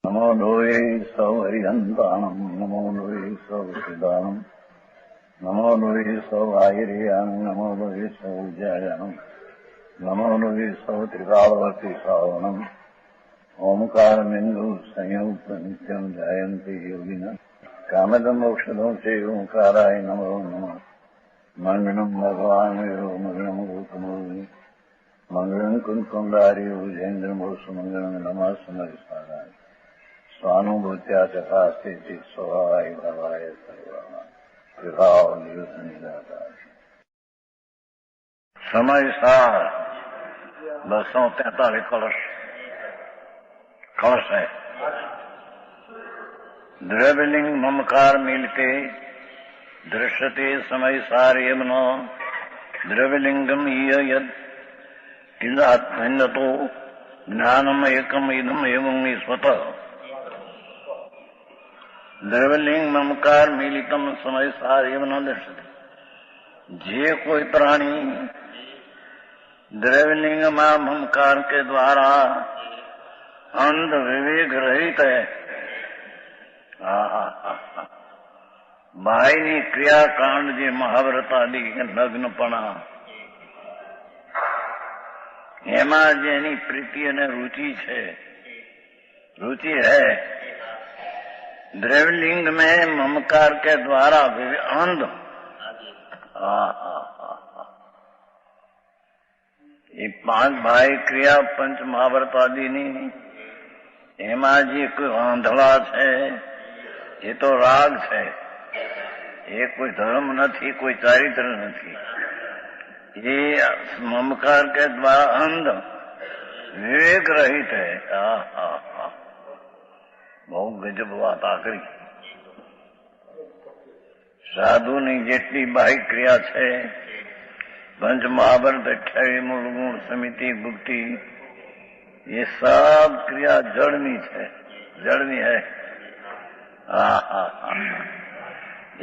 नमो लोये सौहरिहन्ताणम् नमो लोये सौहृदानम् नमो लोये सौभागिर्यानम् नमो लोये सौज्यायानम् नमो लोये सौत्रिकालवर्ति सावनम् ओंकारमिन्दु संयुक्त नित्यम् जायन्ति योगिनः कामदम् औषधम् च ओंकाराय नमो नमः मङ्गलम् भगवान् विरो मङ्गलम् गौतमोऽग्नि मङ्गलम् कुन्कुण्डारि भुजेन्द्रमोसुमङ्गलम् नमः समरिसाराय स्वानुभूत्या चकास्ते स्वभावाय भवाय सर्वभाव निदाताय समय सार 243 कलश है। द्रव्यलिंग ममकार मिलते दृश्यते समय सार यमनो द्रव्यलिंगम यद किंतो ज्ञानम एकम इदम एवं स्वतः द्रव्यलिंग ममकार मिलितम समय सार एवं न दृश्यते। जे कोई प्राणी द्रव्यलिंग ममकार के द्वारा अंध विवेक रहित है, बाह्यनी क्रियाकांड जे महाव्रत आदि नग्नपणा એમાં જેની પ્રીતિ અને रुचि છે, रुचि है, द्रव्यलिंग में ममकार के द्वारा अंध ये 5 भाई क्रिया पंच महाव्रत आदि नहीं एमा जी कोई आंधळा है, ये तो राग है, ये कोई धर्म नहीं, कोई चारित्र नहीं, ये ममकार के द्वारा अंध विवेक रहित है। बहुत गजब बात आकरी। साधु ની જેટલી બાહ્ય ક્રિયા છે, पंच महाभारत 28 मूल गुण समिति भुक्ति, ये सब क्रिया जड़नी है, जड़नी है।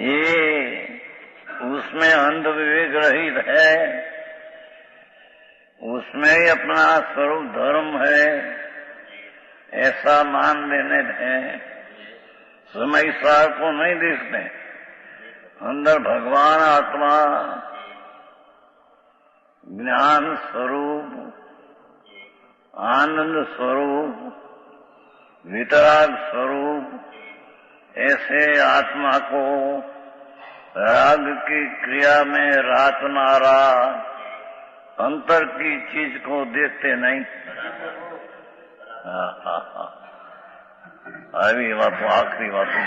ये उसमें अंध विवेक रहित है, उसमें ही अपना स्वरूप धर्म है ऐसा मान लेने हैं। समय सार को नहीं देखते, अंदर भगवान आत्मा ज्ञान स्वरूप आनंद स्वरूप वितराग स्वरूप ऐसे आत्मा को राग की क्रिया में राचनारा अंतर की चीज को देखते नहीं। આવી વાતો આખરી વાતો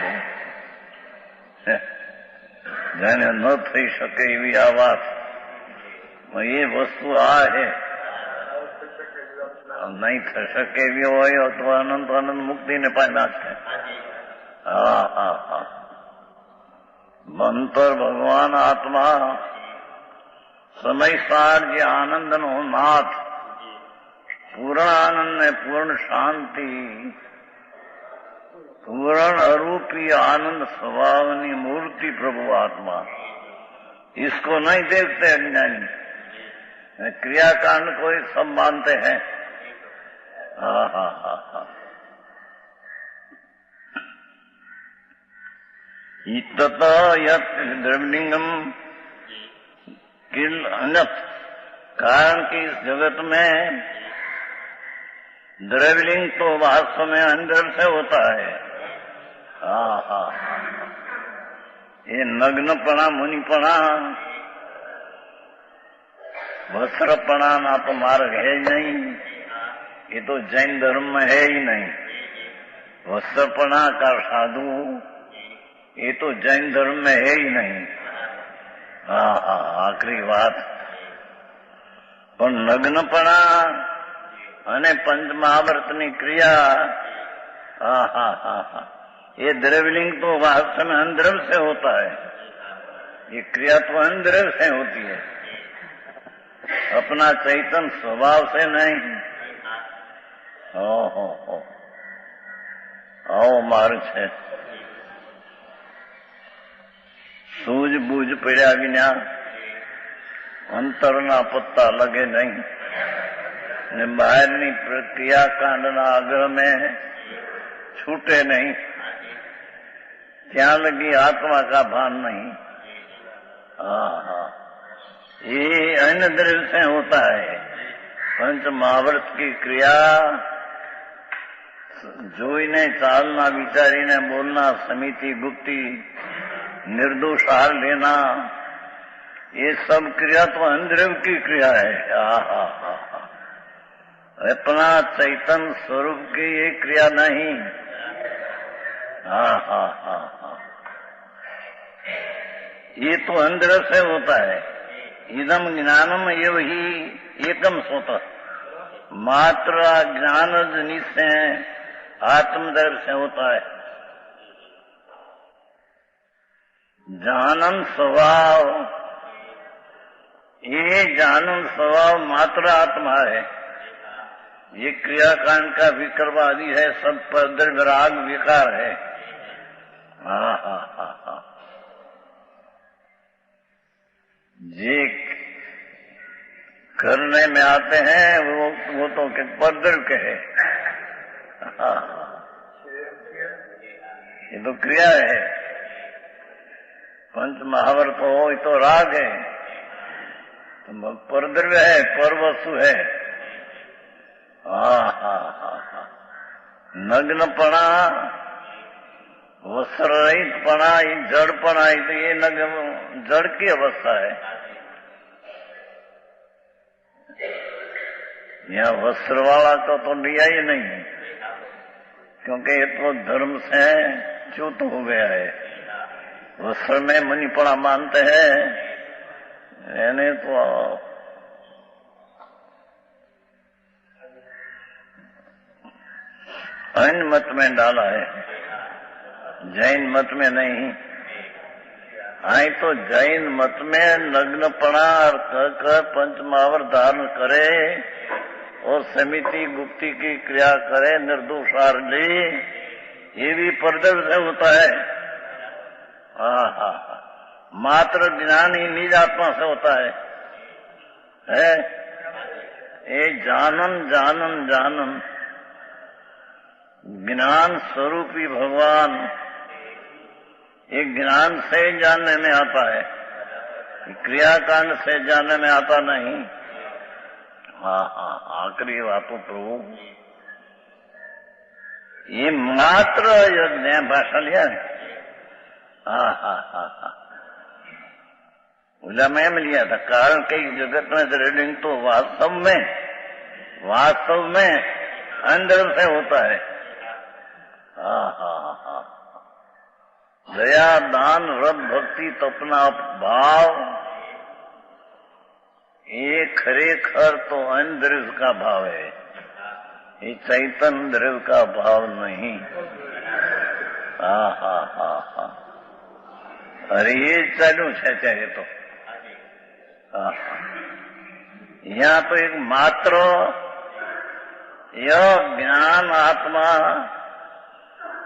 જેને ન થઈ શકે એવી આ વાત, એ વસ્તુ આ છે, નહીં થઈ શકે એવી હોય તો અનંત આનંદ મુક્તિને પામ્યા છે। મંતર ભગવાન આત્મા સમય સાર જે આનંદનો નાથ, पूर्ण आनंद में पूर्ण शांति, पूर्ण अरूपी आनंद स्वभावनी मूर्ति प्रभु आत्मा, इसको नहीं देखते अज्ञानी, क्रियाकांड को ही सब मानते हैं। तथा यत् द्रव्यलिंगम किल अन्यत्, कारण कि इस जगत में द्रव्यलिंग तो वास्तव में अंदर से होता है। ये नग्नपणा मुनिपणा वस्त्रपणा ना तो मार्ग है ही नहीं, ये तो जैन धर्म में है ही नहीं। वस्त्रपणा का साधु ये तो जैन धर्म में है ही नहीं। आखिरी बात। पर नग्नपणा અને पंच महाव्रतनी क्रिया, ये द्रव्यलिंग तो वास्तव में अंदर से होता है, ये क्रिया तो अंदर से होती है, अपना चैतन्य स्वभाव से नहीं। आओ मार्ग है, सूझबूझ पीड़ा विना अंतरना पत्ता लगे नहीं, ને બહારની ક્રિયાકાંડના આગ્રહ में छूटे नहीं, ત્યાં लगी आत्मा का भान नहीं। ये अन्य द्रव्य से होता है। पंच महाव्रत की क्रिया જોઈને ચાલना, विचारीने बोलना, समिति गुप्ती, निर्दोष आहार लेना, ये सब क्रिया तो अंतर्द्रव्य की क्रिया है। अपना चैतन्य स्वरूप की ये क्रिया नहीं। ये तो अंदर से होता है। इदम ज्ञानम एव ही एकम स्वतः, मात्र ज्ञान निश्चय आत्मदर्श से होता है। जानन स्वभाव, ये जानन स्वभाव मात्र आत्मा है। ये क्रियाकांड का विकल्प आदि है, सब पर द्रव्य राग विकार है। जे करने में आते हैं वो तो परद्रव्य के है। ये तो क्रिया है। पंच महाव्रत हो, ये तो राग है, तो परद्रव्य है, पर वस्तु है। नग्नपना, वस्त्र रहितपना, ये जड़पना, ये जड़ की अवस्था है। यहाँ वस्त्र वाला तो लिया ही नहीं, क्योंकि ये तो धर्म से च्युत हो गया है। वस्त्र में मुनिपना मानते हैं, यानी तो अन्य मत में डाला है, जैन मत में नहीं। आई तो जैन मत में नग्नपना कहकर पंच महावर धारण करे और समिति गुप्ती की क्रिया करे, निर्दोषार ले, ये भी परद्रव्य से होता है। मात्र ज्ञान ही निज आत्मा से होता है? ये जानन जानन जानन, ज्ञान स्वरूपी भगवान, ये ज्ञान से जानने में आता है, क्रियाकांड से जानने में आता नहीं। आखिरी बात तो प्रभु, ये मात्र यज्ञ भाषा लिया है। बोला मैं लिया था, कारण कई जगत में रीडिंग तो वास्तव में अंदर से होता है। दया दान व्रत भक्ति तपना भाव, ये खरेखर तो अन्य द्रव्य का भाव है, ये चैतन्य द्रव्य का भाव नहीं। अरे ये चालू है चाहे तो। यहाँ तो एक मात्र यह ज्ञान आत्मा,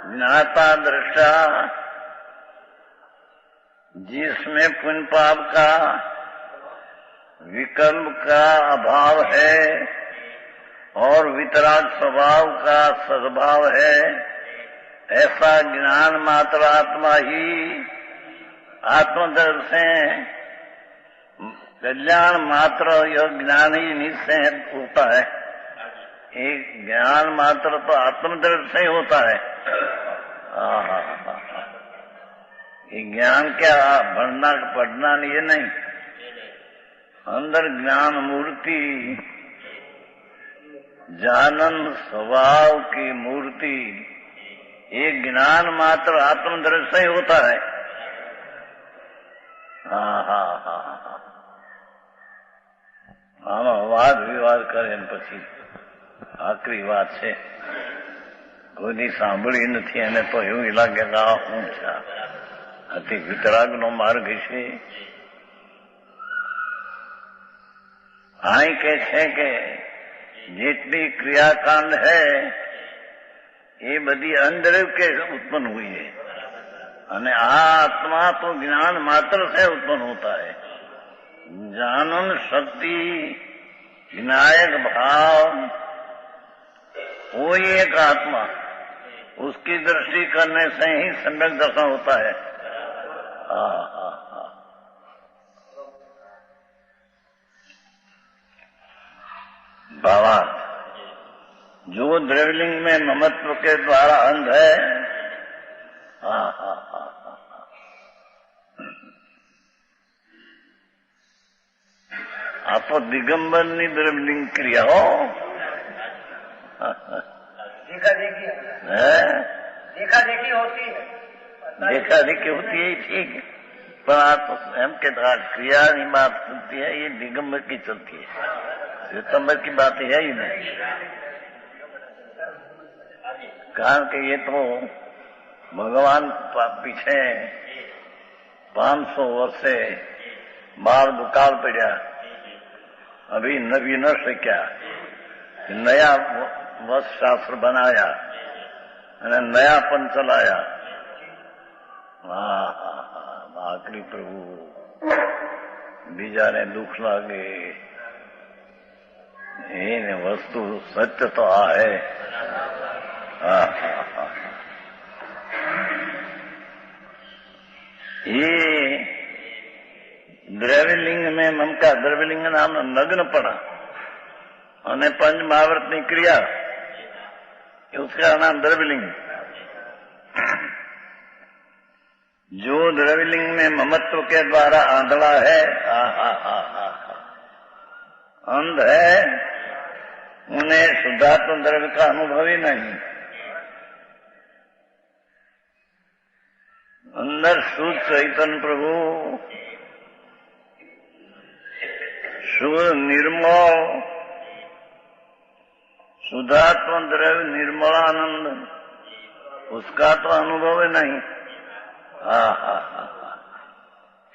ज्ञाता दृष्टा, जिसमें पुण्य पाप का विकल्प का अभाव है और वितराग स्वभाव का सद्भाव है, ऐसा ज्ञान मात्र आत्मा ही आत्मदर्शन कल्याण मात्र यह ज्ञान ही निश्चय होता है। एक ज्ञान मात्र तो आत्मदर्शन ही होता है। ये ज्ञान क्या बढ़ना पढ़ना ये नहीं, अंदर ज्ञान मूर्ति, जानन स्वभाव की मूर्ति, ये ज्ञान मात्र आत्मदर्शन ही होता है। આમાં વાદ વિવાદ કરે પછી આખરી વાત છે, કોઈની સાંભળી નથી અને તો એવું લાગે કે આ શું છે, અતિ વિતરાગનો માર્ગ છે। અહીં કે છે કે જેટલી ક્રિયાકાંડ है ये बदी अंदर के उत्पन्न हुई है, અને આ આત્મા तो ज्ञान मात्र से उत्पन्न होता है। जानन शक्ति विनायक भाव वो एक आत्मा, उसकी दृष्टि करने से ही सम्यक दर्शन होता है। बाबा, जो द्रव्यलिंग में ममत्व के द्वारा अंध है, आप दिगंबर ની द्रव्यलिंग क्रिया हो, देखा देखी होती है, देखा देखी होती है, ठीक है, पर आप स्वयं के द्वारा क्रिया की बात चलती है, ये दिगंबर की चलती है, श्वेतंबर की बात है ही नहीं। कारण कि ये तो भगवान पीछे 500 वर्ष से बार दुकाल पड़ा, अभी नवी न सीख्या, नया वश शास्त्र बनाया અને નયાપન ચલાયા। આખરી પ્રભુ બીજાને દુઃખ લાગે, એને વસ્તુ સત્ય તો આ હે। ये द्रव्यलिंग में ममका, द्रव्यलिंग नाम नग्नपणा અને पंच महाव्रतની क्रिया, उसका नाम द्रव्यलिंग। जो द्रव्यलिंग में ममत्व के द्वारा आंधला है, अंध है, उन्हें शुद्धात्म द्रव्य का अनुभव ही नहीं। अंदर शुद्ध चैतन्य प्रभु, शुद्ध निर्मल शुद्धात्म द्रव्य निर्मलानंद, उसका तो अनुभव ही नहीं।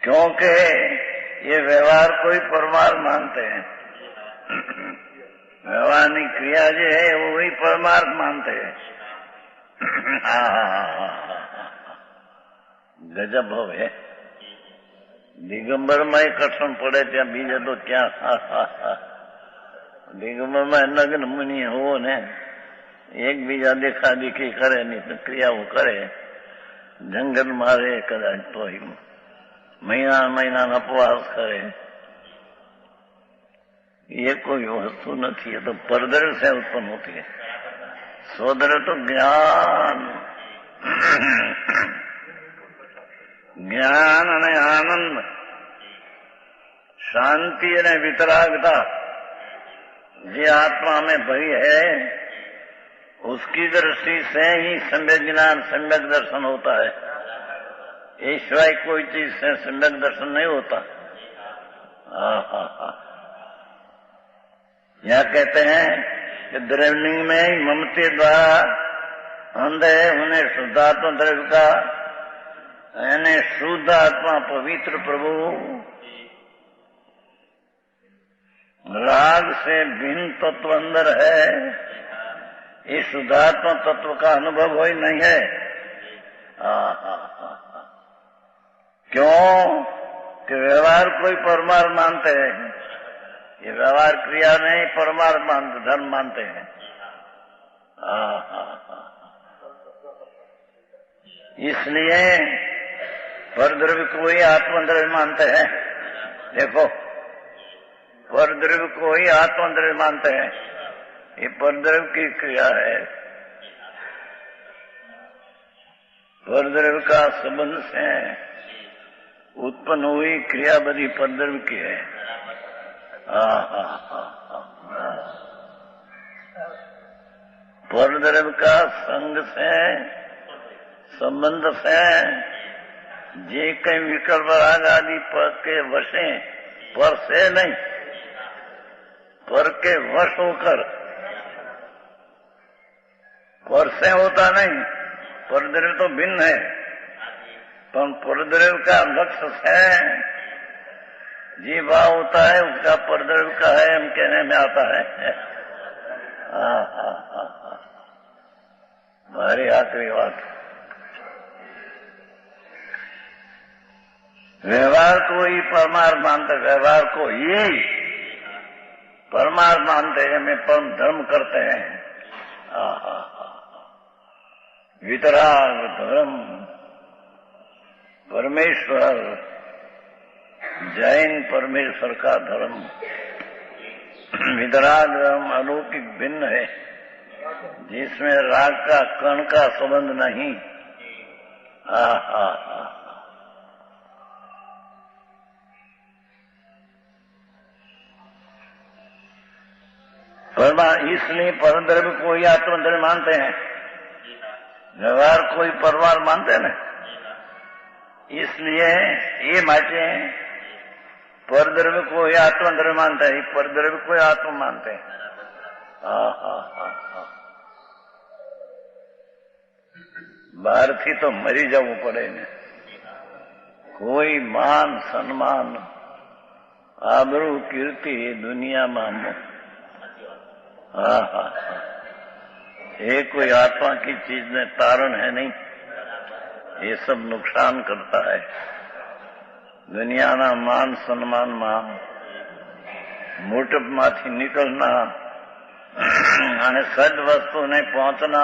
क्योंकि ये व्यवहार को ही परमार्थ मानते हैं, व्यवहार की क्रिया जो है वो वही परमार्थ मानते हैं। गजब हो है, दिगंबर में कठिन पड़े त्या बीजे तो क्या। दिगंबर में नग्न मुनि हो ने एक बीजा देखा देखी करे, नहीं तो क्रियाओं करे, जंगल मारे कदाच तो ही महीना महीना उपवास करे, ये कोई वस्तु नहीं है, तो परद्रव्य से उत्पन्न होती है। स्वद्रव्य तो ज्ञान, ज्ञान અને આનંદ, शांति અને वितरागता જે आत्मा में भरी है, उसकी दृष्टि से ही सम्यक ज्ञान सम्यक दर्शन होता है। इस सिवाय कोई चीज से सम्यक दर्शन नहीं होता। यहाँ कहते हैं कि द्रव्यलिंग में ही ममते द्वारा अंध है, उन्हें शुद्धात्मा द्रव्य का, यानी शुद्ध आत्मा पवित्र प्रभु राग से भिन्न तत्व अंदर है, इस शुद्धात्मा तत्व का अनुभव ही नहीं है। क्यों कि व्यवहार कोई परमार्थ मानते हैं, ये व्यवहार क्रिया नहीं परमार्थ मानते, धर्म मानते हैं। इसलिए परद्रव्य को ही आत्मद्रव्य मानते हैं। देखो, परद्रव्य को ही आत्मद्रव्य मानते हैं, ये परद्रव्य की क्रिया है। परद्रव्य का संबंध से उत्पन्न हुई क्रिया बड़ी परद्रव्य की है। परद्रव्य का संग से, संबंध से जे कई विकल्प राग आदि पर के वशे, पर से नहीं, पर के वश होकर, पर से होता नहीं। परद्रव्य तो भिन्न है, पर परद्रव्य का लक्ष्य से जी भाव होता है, उसका परद्रव्य का है, हम कहने में आता है। हमारी आखिरी बात, व्यवहार को ही परमार्थ मानते, व्यवहार को ही परमार्थ मानते हैं, में परम धर्म करते हैं। वितराग धर्म परमेश्वर, जैन परमेश्वर का धर्म। वितराग धर्म अलौकिक भिन्न है, जिसमें राग का कण का संबंध नहीं। इसलिए परद्रव्य को ही आत्मद्रव्य मानते हैं, व्यवहार कोई परमार मानते हैं ना। इसलिए ये मानते हैं परद्रव्य को ही आत्मद्रव्य मानते हैं, परद्रव्य को ही आत्मा मानते हैं। बाहर थी तो मरी जવું પડે ने। कोई मान सम्मान आबरू कीर्ति दुनिया में ये कोई आत्मा की चीज में तारण है नहीं। ये सब नुकसान करता है। दुनिया ना मान सम्मान में मोटप माथी निकलना અને સદ वस्तु ने पहुंचना,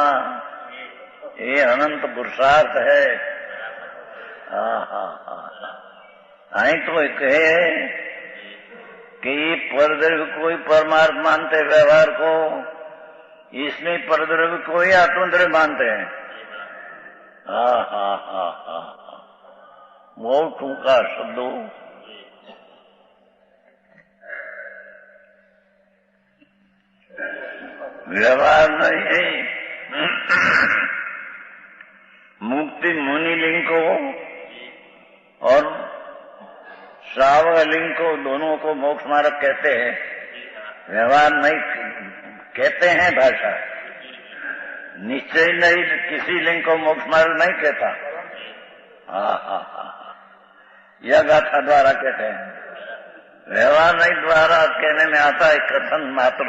ये अनंत पुरुषार्थ है। आई तो कहे कि ये परद्रव्य कोई परमार्थ मानते व्यवहार को, इसमें परद्रव्य को ही आत्मद्रव्य मानते हैं। बहुत टूका शब्दों। व्यवहार नहीं है। मुक्ति मुनि लिंग को और श्रावक लिंग को, दोनों को मोक्ष मार्ग कहते हैं। व्यवहार नहीं कहते हैं भाषा, निश्चय नहीं किसी लिंग को मोक्ष मार्ग नहीं कहता। यह गाथा द्वारा कहते हैं। व्यवहार नहीं द्वारा कहने में आता है कथन मात्र,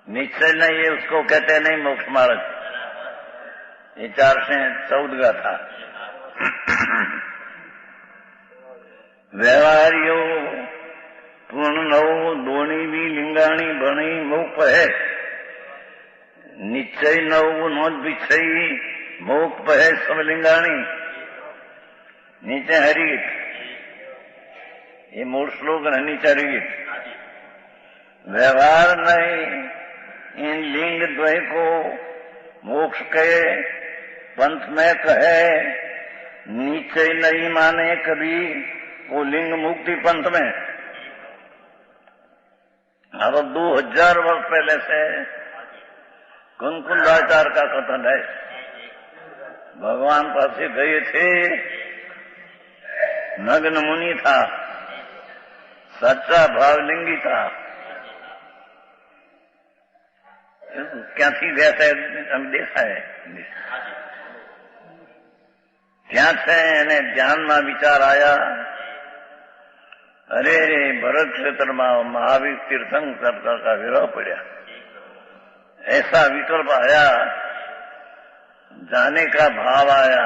निश्चय नहीं है उसको कहते नहीं मोक्ष मार्ग। ये 414 गाथा। व्यवहारियो पूर्ण नव दोनी भी लिंगाणी भणी मोक है, निश्चय नव नोद विच्छई मोक है सब लिंगाणी। नीचे हरित, ये मूल श्लोक है। नीचे हरित व्यवहार नहीं इन लिंग द्वय को मोक्ष के पंथ में कहे, निश्चय नहीं माने कभी वो लिंग मुक्ति पंथ में। अब 2000 वर्ष पहले से कुंकुलाचार का कथन है। भगवान पास गए थे, नग्न मुनि था, सच्चा भावलिंगी था। क्यांथी ગયા છે અમે દેખાય ત્યાં છે એને ધ્યાનમાં વિચાર આયા, अरे भरत क्षेत्र में महावीर तीर्थंकर का विरह पड़ा। ऐसा विकल्प आया, जाने का भाव आया,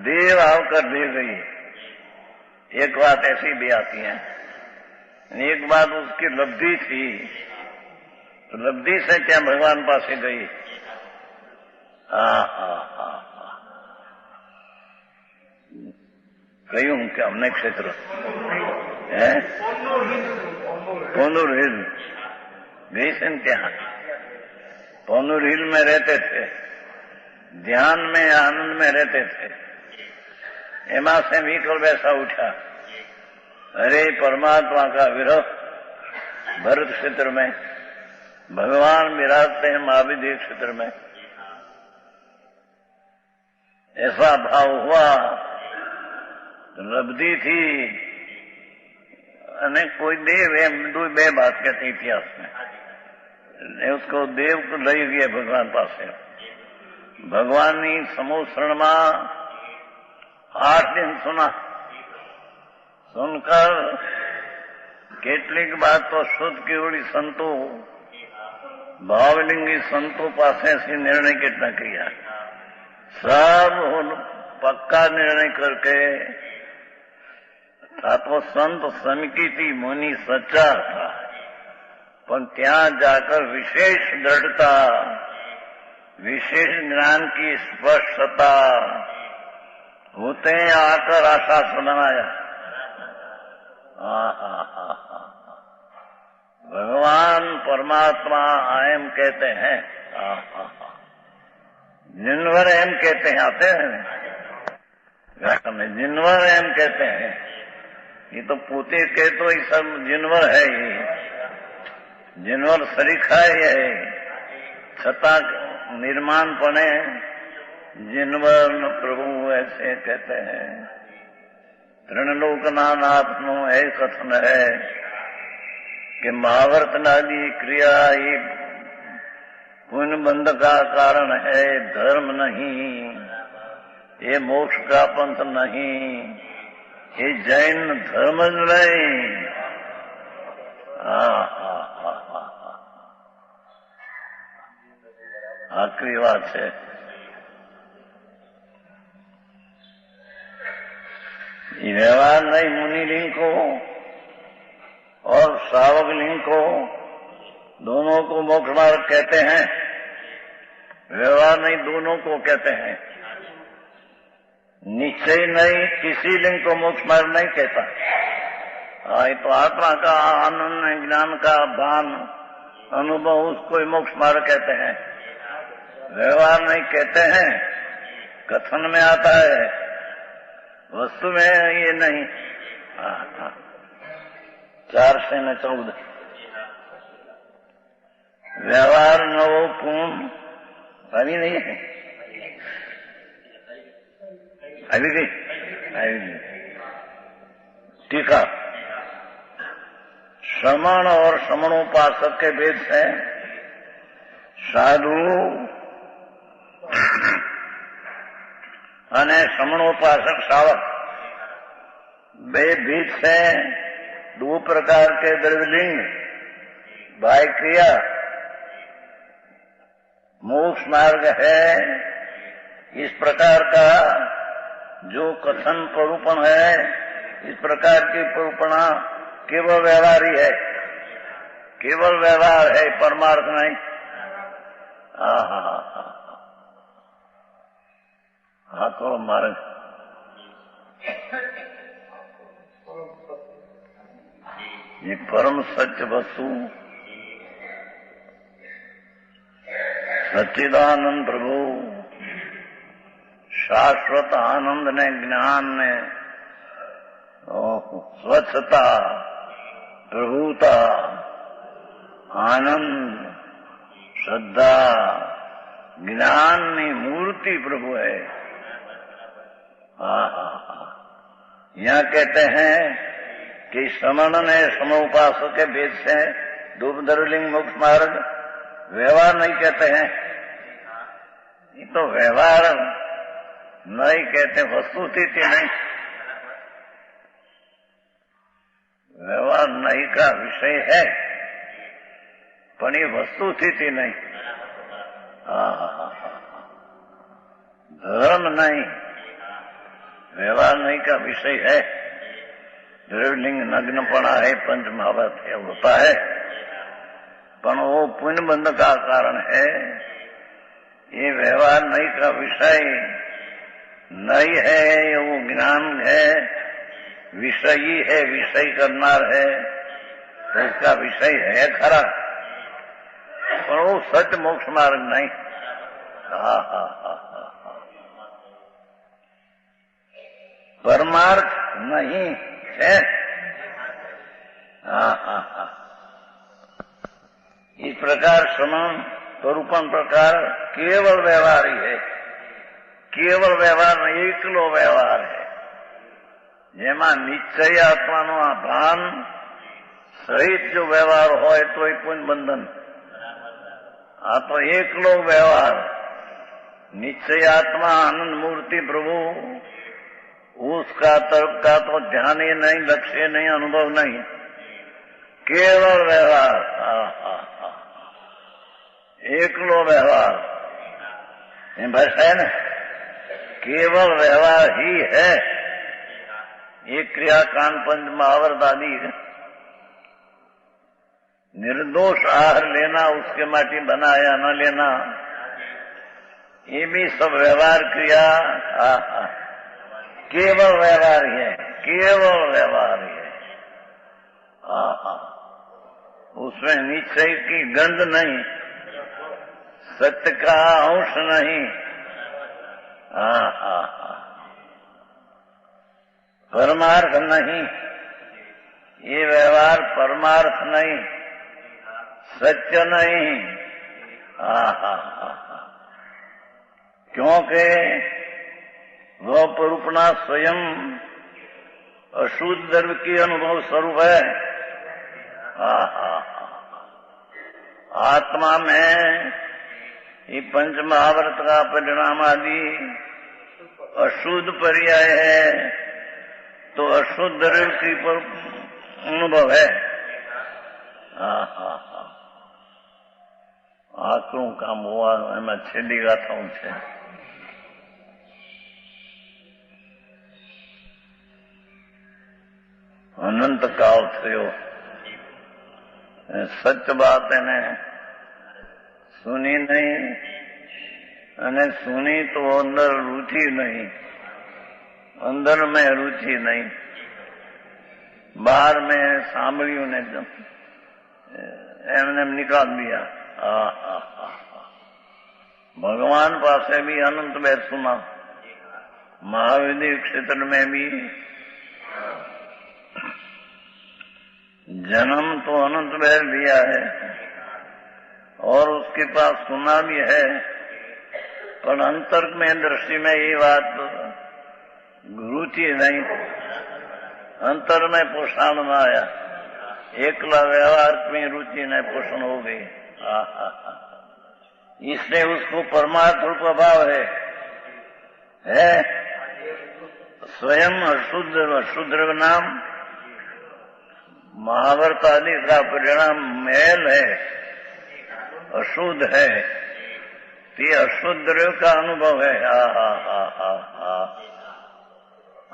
देव आकर दे गई। एक बात ऐसी भी आती है, एक बात उसकी लब्धि थी, तो लब्धि से क्या भगवान पास गई। કહ્યું કે અમને ક્ષેત્ર પોનુર हिल गई से ત્યાં पोनुर हिल में रहते थे, ध्यान में आनंद में रहते थे। एमा से विकल्प ऐसा उठा, अरे परमात्मा का विरह भरत क्षेत्र में, भगवान विराजते हैं महावीर क्षेत्र में। ऐसा भाव हुआ, लब्धि थी। અને કોઈ દેવ એમ બે बात कहते इतिहास में, उसको देव को लई गए भगवान पास। भगवान की समोसरण में 8 दिन सुना, सुनकर કેટલીક बात तो शुद्ध केवड़ी संतो भावलिंगी संतो पासे से निर्णय कितना किया, सब पक्का निर्णय करके था। तो संत समिति मुनि सच्चा था, पर ત્યાં जाकर विशेष दृढ़ता विशेष ज्ञान की स्पष्टता होते आकर आशा सुनाया। भगवान परमात्मा आयम कहते हैं, जिनवर एम कहते हैं, आते हैं जिनवर एम कहते हैं। ये तो पोते के तो ये सब जिनवर है, ये जिनवर सरीखा है, छता निर्माण पने जिनवर प्रभु ऐसे कहते हैं। त्रिलोकना नाथ नो ऐ कथन है कि महावर्त नादी क्रिया ये पुण्य बंध का कारण है, धर्म नहीं, ये मोक्ष का पंथ नहीं, ये जैन धर्म नहीं। आखिरी बात है, ये व्यवहार नहीं मुनि लिंग को और श्रावक लिंग को दोनों को मोक्ष मार्ग कहते हैं। व्यवहार नहीं दोनों को कहते हैं। निश्चय नहीं किसी लिंग को मोक्ष मार्ग नहीं कहता। ये तो आत्मा का आनंद ज्ञान का भान अनुभव उसको मोक्ष मार्ग कहते हैं। व्यवहार नहीं कहते हैं, कथन में आता है, वस्तु में ये नहीं। 4 से 14 व्यवहार नवो पूर्ण अभी नहीं है, अभी नहीं। टीका, श्रमण और श्रमणोपासक के भेद से साधु અને श्रमणोपासक श्रावक बे बीच से 2 प्रकार के द्रव्यलिंग बाह्य क्रिया मोक्ष मार्ग है। इस प्रकार का जो कथन प्ररूपण है, इस प्रकार की प्ररूपणा केवल व्यवहार ही है, केवल व्यवहार है, परमार्थ नहीं। हाँ तो महाराज ये परम सत्य वस्तु सच्चिदानंद प्रभु शाश्वत आनंद ने ज्ञान ने स्वच्छता प्रभुता आनंद श्रद्धा ज्ञान की मूर्ति प्रभु है। यहाँ कहते हैं कि श्रमण ने श्रमोपासक के भेद से 2 द्रव्यलिंग मोक्ष मार्ग व्यवहार नहीं कहते हैं। ये तो व्यवहार नहीं कहते, वस्तुस्थिति नहीं, व्यवहार नहीं का विषय है, पर ये वस्तुस्थिति नहीं। धर्म नहीं, व्यवहार नहीं का विषय है। द्रव्यलिंग नग्नपणा है, पंच महाभूत है, होता है, पर वो पुण्य बंध का कारण है। ये व्यवहार नहीं का विषय नहीं है, वो ज्ञान है, विषयी है, विषय करनार है, तो इसका विषय है खरा, पर वो सत्य मोक्ष मार्ग नहीं। परमार्थ नहीं है। इस प्रकार श्रमण स्वरूपन प्रकार केवल व्यवहार ही है, केवल व्यवहार नहीं, एकलो व्यवहार है, જેમાં નિશ્ચય આત્માનો આ ભાન સહિત જો વ્યવહાર હોય તો એ પુણ્ય બંધન। આ તો એકલો વ્યવહાર, निश्चय आत्मा आनंद मूर्ति प्रभु, उसका तरफ का तो ध्यान ही नहीं, लक्ष्य नहीं, अनुभव नहीं, केवल व्यवहार, एकलो व्यवहार। भाषा है ना, केवल व्यवहार ही है। एक क्रिया कांड पंच महावर्त आदि निर्दोष आहार लेना, उसके माटी बनाया न लेना, ये भी सब व्यवहार क्रिया केवल व्यवहार ही है, केवल व्यवहार ही है। उसमें निश्चय की गंध नहीं, सत्य का अंश नहीं। परमार्थ नहीं, ये व्यवहार परमार्थ नहीं, सत्य नहीं। क्योंकि वह परूपना स्वयं अशुद्ध द्रव्य की अनुभव स्वरूप है। आत्मा में ये पंच महाव्रत का परिणाम आदि अशुद्ध पर्याय है, तो अशुद्ध द्रव्य की अनुभव है। આકરું કામ હોવા એમાં છેલ્લી ગાથાઓ છે। અનંત કાળ થયો, સચ વાત એને સુની નહીં, અને સુની તો અંદર रुचि नहीं, अंदर में रुचि नहीं, बाहर में सांभळ्યું ने एमने निकाल दिया। भगवान पासे भी अनंत बैर सुना, महाविद्य क्षेत्र में भी जन्म तो अनंत बैर लिया है और उसके पास सुना भी है, पर अंतर में दृष्टि में ये बात रुचि नहीं, अंतर में पोषण न आया, एकला व्यवहार में रुचि न पोषण हो गई। इसलिए उसको परमार्थ रूप अभाव है स्वयं अशुद्ध नाम महाभारत आदि का परिणाम मैल है, अशुद्ध है, ये अशुद्ध का अनुभव है।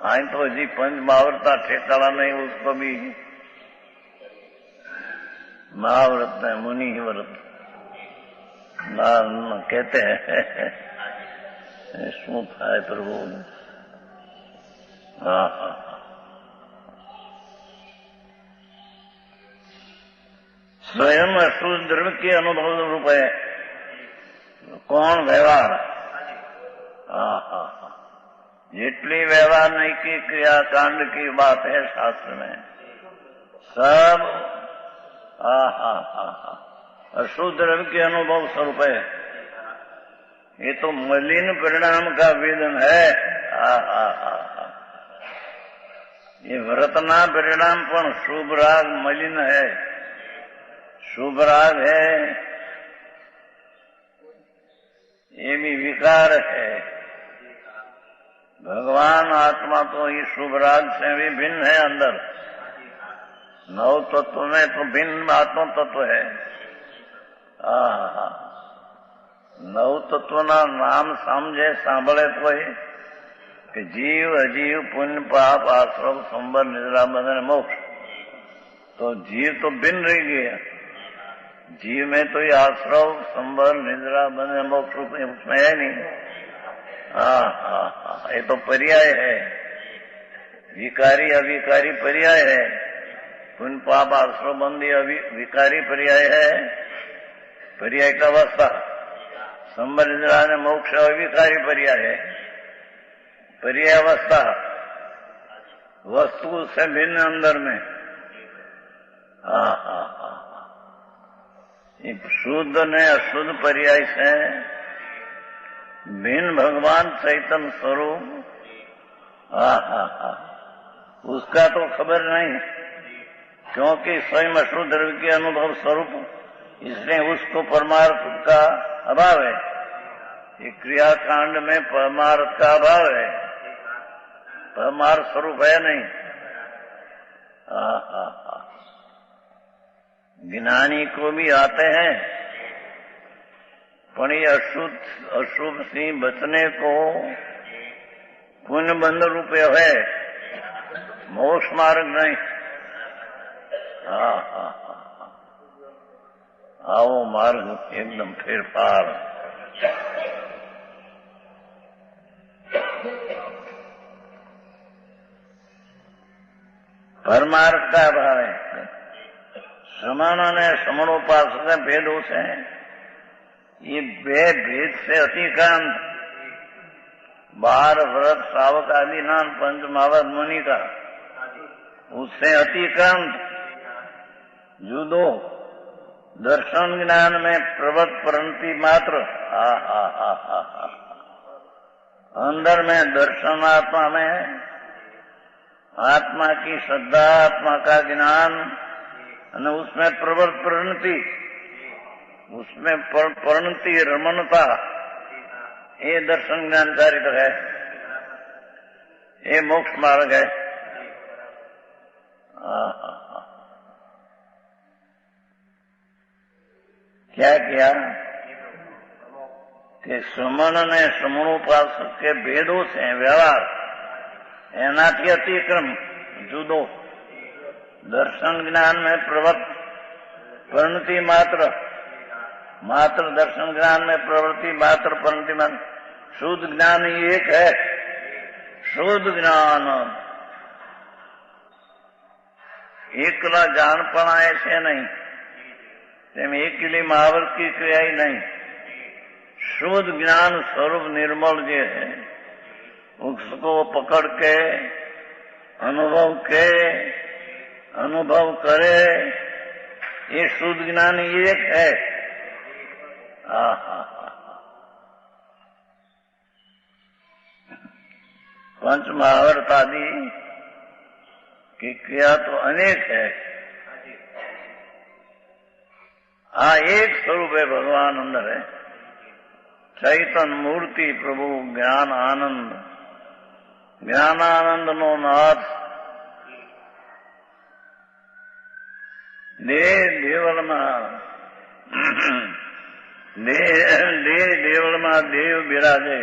आई तो जी पंच महाव्रता ठेकाना नहीं, उसको भी महाव्रत है, मुनि ही व्रत कहते हैं। शू थाय प्रभु। स्वयं अशुद्ध द्रव्य के अनुभव रूप है कौन व्यवहार। जितनी व्यवहार नहीं की क्रियाकांड की बात है शास्त्र में, सब अशुद्ध द्रव्य के अनुभव स्वरूप है। ये तो मलिन परिणाम का वेदन है। ये व्रतना परिणाम पण शुभ राग मलिन है, शुभ राग है, ये भी विकार है। भगवान आत्मा तो ये शुभ राग से भी भिन्न है। अंदर नव तत्व में तो भिन्न आत्म तत्व है। नव तत्व ना नाम समझे सांभळे कोई कि जीव अजीव पुण्य पाप आश्रम संबर निद्रा बंधन मोक्ष, तो जीव तो भिन्न रह गया। जीव में तो ये आश्रव संबर निद्रा बंधन मोक्ष उसमें है नहीं। ये तो पर्याय है, विकारी अविकारी पर्याय है। पुण्य पाप आश्रम बंदी विकारी पर्याय है, पर्याय का अवस्था। संबर निद्रा ने मोक्ष अविकारी पर्याय है, पर्याय अवस्था। वस्तु से भिन्न अंदर में। शुद्ध ने अशुद्ध पर्याय से भिन्न भगवान चैतन्य स्वरूप, उसका तो खबर नहीं, क्योंकि स्वयं अशुद्ध द्रव्य के अनुभव स्वरूप, इसलिए उसको परमार्थ का अभाव है। ये क्रियाकांड में परमार्थ का अभाव है, परमार्थ स्वरूप है नहीं। ज्ञानी को भी आते हैं, पर ये अशुभ से बचने को पुण्य बंध रूपे है, मोक्ष मार्ग नहीं। आओ मार्ग एकदम फेरफार। परमार्थ का भाव है। श्रमण અને समणोपासक भेदों से ये भेद से अतिक्रांत 12 व्रत श्रावक आदि नाम पंचमावत मुनि का उससे अतिक्रांत जुदो दर्शन ज्ञान में प्रवृत्त परंती मात्र अंदर में दर्शनात्मा में आत्मा की श्रद्धा आत्मा का ज्ञान और उसमें प्रवृत्त परिणति उसमें परिणति रमणता ये दर्शन ज्ञान चारित्र है, ये मोक्ष मार्ग है। क्या किया कि श्रमण ने श्रमणोपासक के भेदों से व्यवहार एनाथी अतिक्रम जुदो दर्शन ज्ञान में प्रवृत्त परिणति मात्र दर्शन ज्ञान में प्रवृत्ति मात्र परिणति मात्र शुद्ध ज्ञान ही एक है। शुद्ध ज्ञान एकला जानपणा ऐसे नहीं, તેમ એકલી મહાવર્ત की क्रिया ही नहीं। शुद्ध ज्ञान स्वरूप निर्मल जो है उसको पकड़ के अनुभव करे ये शुद्ध ज्ञान एक है। पंच महावर्त आदि की क्रिया तो अनेक है। एक स्वरूप है भगवान अंदर है, चैतन मूर्ति प्रभु ज्ञानानंद नो नाथ देवल में देव बिराजे।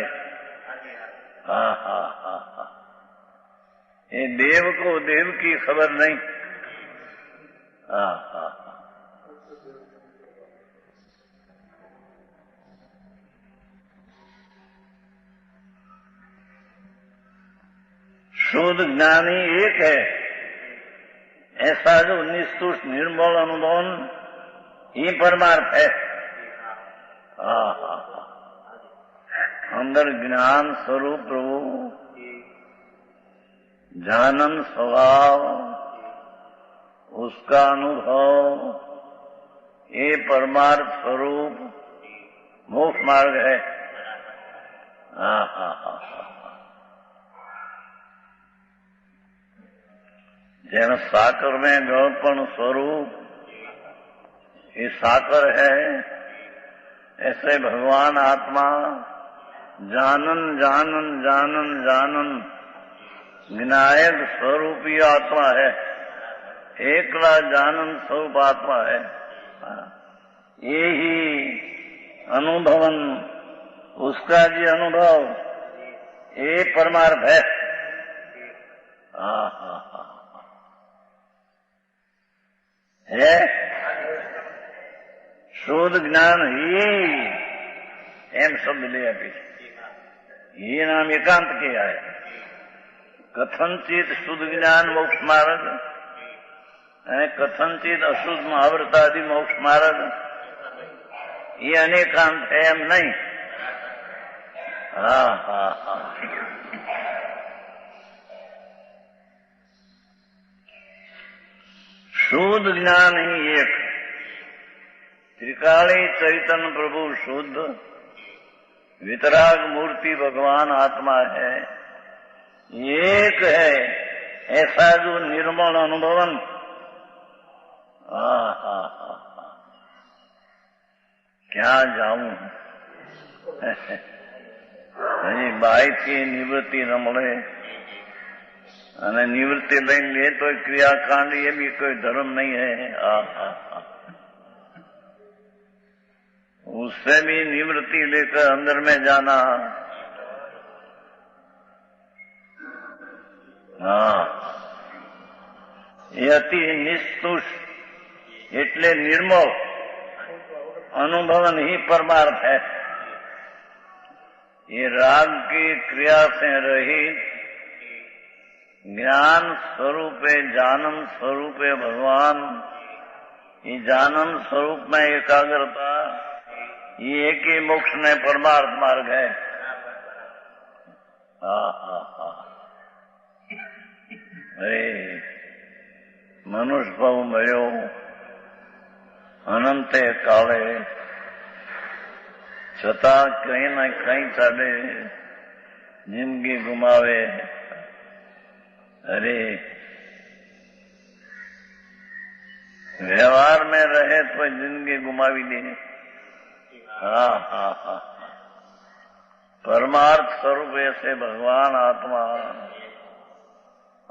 ये देव को देव की खबर नहीं। शुद्ध ज्ञानी एक है, ऐसा जो निष्ठुष निर्मल अनुभव ही परमार्थ है। अंदर ज्ञान स्वरूप प्रभु जानन स्वभाव उसका अनुभव ये परमार्थ स्वरूप मोक्ष मार्ग है। जैसे साकर में गौरपण स्वरूप ये साकर है, ऐसे भगवान आत्मा जानन विनायक स्वरूपी आत्मा है, एकला जानन स्वरूप आत्मा है। ये ही अनुभवन उसका जी अनुभव ये परमार्थ है। है शुद्ध ज्ञान ही एम शब्द ले आपी ये नाम एकांत किया है। कथनचित शुद्ध ज्ञान मोक्ष मार्ग कथनचित अशुद्ध महाव्रत आदि मोक्ष मार्ग ये अनेकांत है एम नहीं। शुद्ध ज्ञान ही एक त्रिकाली चैतन्य प्रभु शुद्ध वितराग मूर्ति भगवान आत्मा है, एक है ऐसा जो निर्मल अनुभवन। क्या जाऊं हजी बाइक की निवृत्ति न મળે અને નિવૃત્તિ લઈને લે તો ક્રિયાકાંડ એ બી कोई धर्म नहीं है। उससे भी निवृत्ति लेकर अंदर में जाना। ये अति निस्तुष એટલે निर्मल अनुभवन ही परमार्थ है। ये राग की क्रिया से रहित ज्ञान स्वरूपे जानंद स्वरूपे भगवान, ये जानंद स्वरूप में एकाग्रता, ये एक ही मोक्ष ने परमार्थ मार्ग है। अरे मनुष्य भाव मळ्यो अनंते काले, छतां कहीं न कहीं चाले जिंदगी गुमावे। अरे व्यवहार में रहे तो जिंदगी गुमावी दे। हा परमार्थ स्वरूप ऐसे भगवान आत्मा,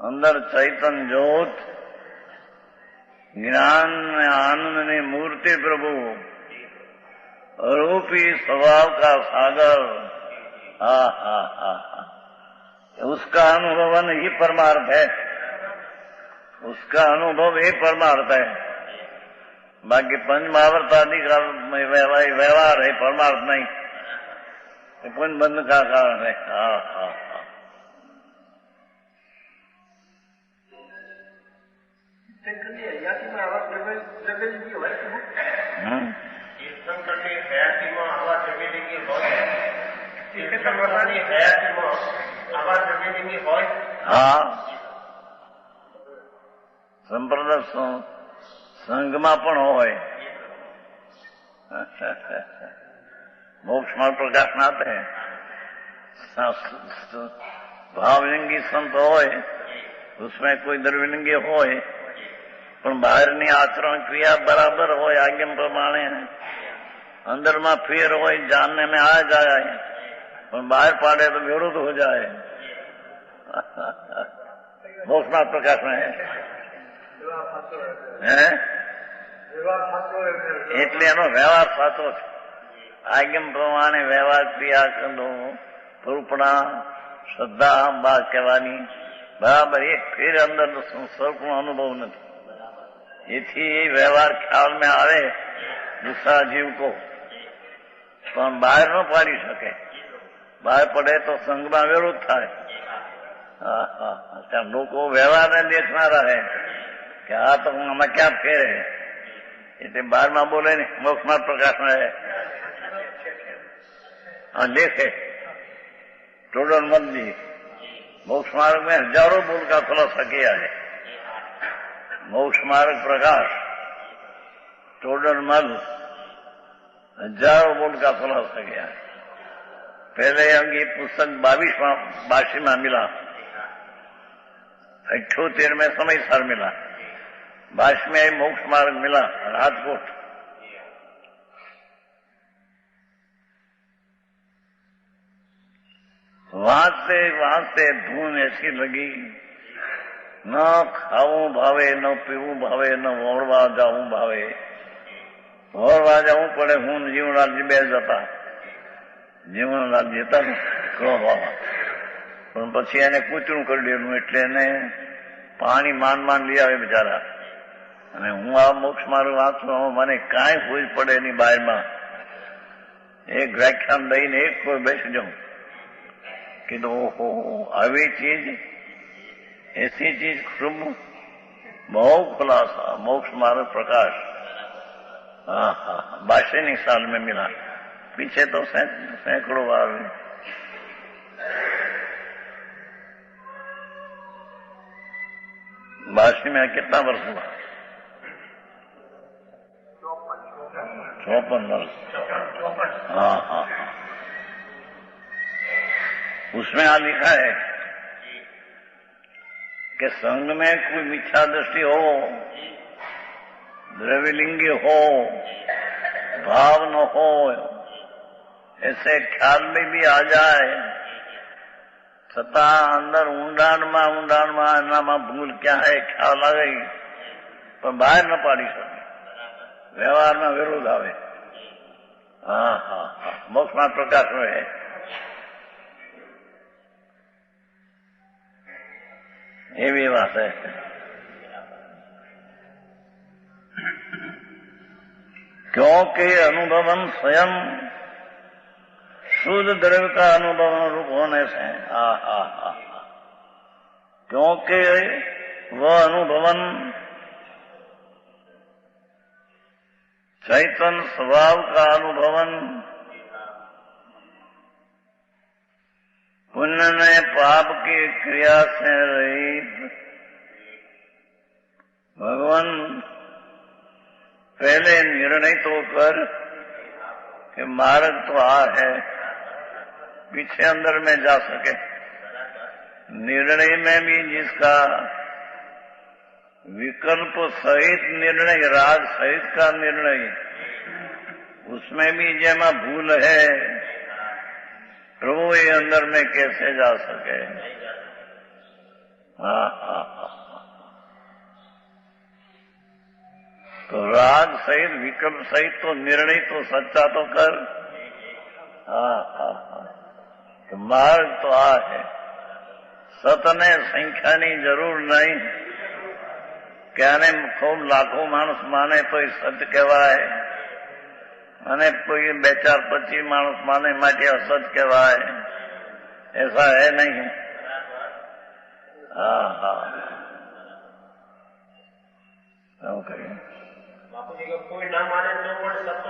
अंदर चैतन्य ज्योत, ज्ञान आनंद ने मूर्ति प्रभु, रूपी स्वभाव का सागर। उसका अनुभवन ही परमार्थ है, उसका अनुभव ही परमार्थ है। बाकी पंच महावर्त आदि का व्यवहार है, परमार्थ नहीं, पुण्य बंध का कारण है। હા સંપ્રદાય સંઘમાં પણ હોય, મોક્ષમાં પ્રકાશ ના થાય। ભાવલિંગી સંત હોય, उसमें कोई द्रव्यलिंगी હોય, પણ બહારની આચરણ ક્રિયા બરાબર હોય, આજ્ઞા પ્રમાણે અંદરમાં ફેર હોય, जानने में आ जाए, પણ બહાર પાડે તો વિરોધ हो जाए। મોક્ષમાં પ્રકાશ में એટલે એનો વ્યવહાર સાચો છે। આજ્ઞા પ્રમાણે વ્યવહાર ક્રિયા કરો, કલ્પના શ્રદ્ધા બાદ કહેવાની બરાબર એક ફેર અંદર સ્વરૂપનો અનુભવ નથી। એથી વ્યવહાર ખ્યાલ में આવે दूसरा जीव को, પણ બહાર ન પાડી શકે। બહાર પડે તો સંઘમાં વિરોધ થાય। લોકો વ્યવહારને દેખનારા है કે આ તો આમાં ક્યાં ફેરે, એટલે બહારમાં બોલે ને મોક્ષમાં પ્રકાશ में देखे टोडर मंदी। मोक्ष मार्ग में हजारों बोल का खुलासा किया है। मोक्ष मार्ग प्रकाश टोडर मल हजारों बोल का खुलासा किया है। पहले ये पुस्तक 22 में मिला, 78 में समय सार मिला, 22 में मोक्ष मार्ग मिला राजकोट। वहां से धून ऐसी लगी, न खाऊं भावे, न पीऊं भावे, न वोरवा जाऊं भावे। वोरवा जाऊं पड़े हूं जीवन राज्य બે જતા, જીવન રાજ્ય જતા કહેવામાં, પણ પછી એને કૂતરું કરી દેલું, એટલે એને પાણી માંડ લઈ આવે બિચારા। અને હું આ મોક્ષ મારું વાંચું, મને કાંઈ ભૂલ પડે એની બહારમાં એક વ્યાખ્યાન દઈને એક કોઈ બેસી જાઉં कि ओहो આવી चीज, ऐसी चीज खूब बहु खुलासा मोक्ष मार्ग प्रकाश। हाँ 82 साल में मिला, पीछे तो सैकड़ों बार। 82 में कितना वर्ष हुआ? 54 वर्ष। हाँ उसमें आ लिखा है कि संघ में कोई मिथ्या दृष्टि हो, द्रव्यलिंगी हो, भाव न हो, ऐसे ख्याल में भी आ जाए, છતાં અંદર ઊંડાણમાં એનામાં ભૂલ ક્યાં है ખ્યાલ આવે, પણ બહાર ન પાડી શકે, વ્યવહારમાં વિરોધ આવે। હા મોક્ષમાં પ્રકાશ રહે। એવી વાત है। क्योंकि अनुभवम स्वयं शुद्ध द्रव्य का अनुभव रूप होने से क्योंकि वह अनुभवन चैतन्य स्वभाव का अनुभवन पुण्य ने पाप की क्रिया से रहित भगवान पहले निर्णय तो कर कि मार्ग तो है, पीछे अंदर में जा सके। निर्णय में भी जिसका विकल्प सहित निर्णय, राग सहित का निर्णय, उसमें भी जेमा भूल है, प्रभु ये अंदर में कैसे जा सके। तो राग सहित विकल्प सहित तो निर्णय तो सच्चा तो कर। तो मार्ग तो है, सतने संख्यानी जरूर नहीं। ક્યારે ખૂબ લાખો માણસ માને તો એ સત્ય કહેવાય, અને કોઈ 2-4-25 માણસ માને માટે અસત કહેવાય, ऐसा है नहीं।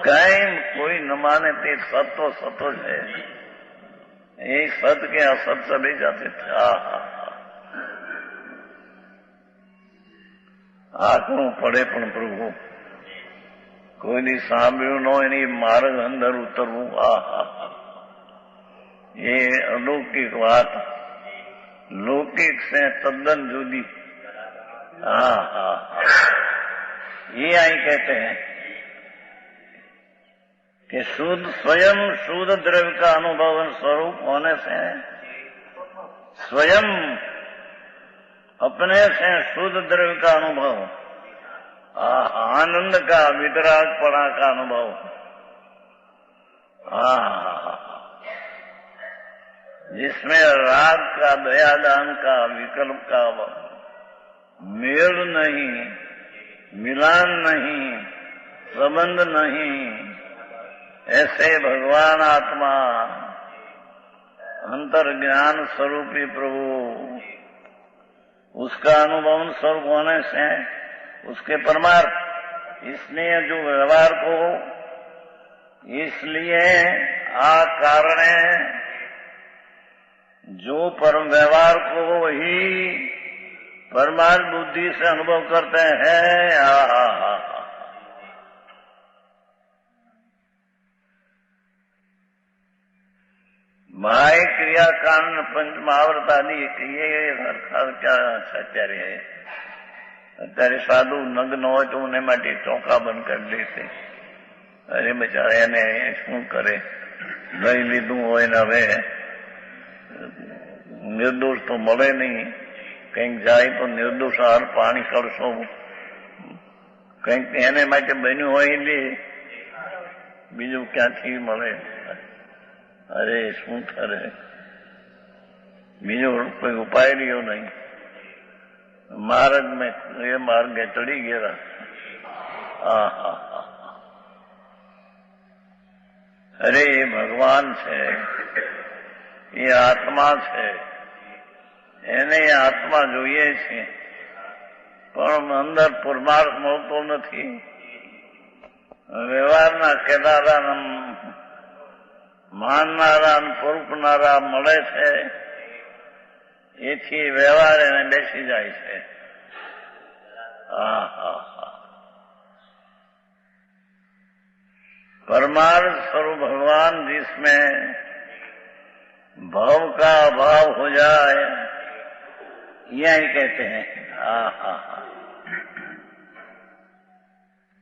કઈ કોઈ ન માને તે સત તો છે, એ સત કે અસત ચલી જાતે थे। આકરું પડે પણ પ્રભુ કોઈની સાંભળ્યું ન હોય એની માર્ગ અંદર ઉતરવું, એ અલૌકિક વાત, લૌકિક से तद्दन जुदी। ये आई कहते हैं कि शुद्ध स्वयं शुद्ध द्रव्य का अनुभव स्वरूप होने से स्वयं अपने से शुद्ध द्रव्य का अनुभव, आनंद का, वितरागपणा का अनुभव, जिसमें राग का, दयादान का, विकल्प का मेल नहीं, मिलान नहीं, संबंध नहीं, ऐसे भगवान आत्मा अंतर्ज्ञान स्वरूपी प्रभु, उसका अनुभव स्वरूप होने से उसके परमार्थ, इसलिए जो व्यवहार को, इसलिए कारण जो परम व्यवहार को ही परमार्थ बुद्धि से अनुभव करते हैं। माय क्रिया कांड पंच महाव्रत आदि ये સરકાર क्या અત્યારે है, અત્યારે સાધુ નગ્ન હોય તો ઉને માટે ચોકા બંધ કરી દેશે। અરે બિચારા એને શું કરે, લઈ લીધું હોય ને હવે નિર્દોષ તો મળે નહીં, કંઈક જાય તો નિર્દોષ હાર પાણી કરશો, કંઈક એને માટે બન્યું હોય લે, બીજું ક્યાંથી મળે। અરે શું કરે, બીજો કોઈ ઉપાય રહ્યો નહીં। मार्ग में ये मार्ग चढ़ी गया। अरे ये भगवान છે, ये આત્મા છે, એને આત્મા જોઈએ છે, પણ અંદર પરમાર્થ મળતો નથી। વ્યવહારના કહેનારા, માનનારા, પરોપનારા મળે છે, એથી વ્યવહાર એને બેસી જાય છે। परमार्थ स्वरूप भगवान जिसमें भाव का अभाव हो जाए, यही कहते हैं।